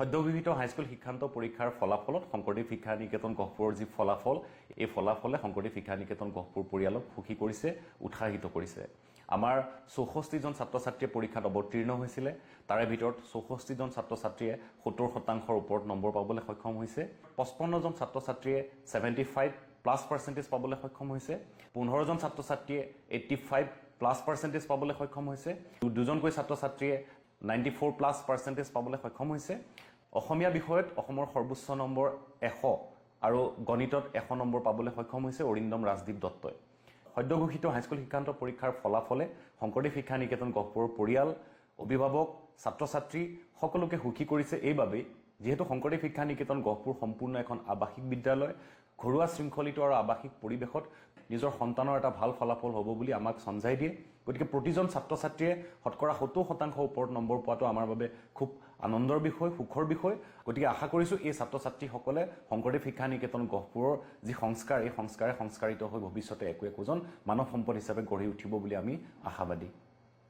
সদ্যঘোষিত high school শিক্ষান্ত পৰীক্ষাৰ ফলাফলত শংকৰদেৱ শিক্ষা নিকেতন গহপুৰৰ যি ফলাফল এই ফলাফলে শংকৰদেৱ শিক্ষা নিকেতন গহপুৰ পৰিয়ালক সুখী কৰিছে, উৎসাহিত কৰিছে। আমাৰ 64 জন ছাত্ৰ ছাত্ৰীয়ে পৰীক্ষাত অৱতীৰ্ণ হৈছিলে। তাৰে ভিতৰত 64 জন ছাত্ৰ ছাত্ৰীয়ে 70% ওপৰত নম্বৰ পাবলৈ সক্ষম হৈছে। 55 জন ছাত্ৰ ছাত্ৰীয়ে 75+% পাবলৈ সক্ষম হৈছে। 15 জন ছাত্ৰ ছাত্ৰীয়ে 85+% পাবলৈ সক্ষম হৈছে। দুজনকৈ ছাত্ৰ ছাত্ৰীয়ে 94+% পাবলৈ সক্ষম হৈছে। অসমীয়া বিষয়ত অসমৰ সৰ্বোচ্চ নম্বৰ 100 আৰু গণিতত 100 নম্বৰ পাবলৈ সক্ষম হৈছে অৰিন্দম ৰাজদীপ দত্তই। সদ্যঘোষিত হাইস্কুল শিক্ষান্ত পৰীক্ষাৰ ফলাফলে শংকৰদেৱ শিক্ষা নিকেতন গহপুৰৰ পৰিয়াল, অভিভাৱক, ছাত্ৰ ছাত্ৰী সকলোকে সুখী কৰিছে এইবাবেই যিহেতু শংকৰদেৱ শিক্ষা নিকেতন গহপুৰ সম্পূৰ্ণ এখন আৱাসিক বিদ্যালয়, ঘৰুৱা শৃংখলিত আৰু আৱাসিক পৰিৱেশত নিজৰ সন্তানৰ এটা ভাল ফলাফল হ'ব বুলি আমাক সমজাই দিয়ে। গতিকে প্ৰতিজন ছাত্ৰ ছাত্ৰীয়ে শতকৰা 70% ওপৰত নম্বৰ পোৱাটো আমাৰ বাবে খুব আনন্দৰ বিষয়, সুখৰ বিষয়। গতিকে আশা কৰিছোঁ এই ছাত্ৰ ছাত্ৰীসকলে শংকৰদেৱ শিক্ষা নিকেতন গহপুৰৰ যি সংস্কাৰ, এই সংস্কাৰে সংস্কাৰিত হৈ ভৱিষ্যতে একোজন মানৱ সম্পদ হিচাপে গঢ়ি উঠিব বুলি আমি আশাবাদী।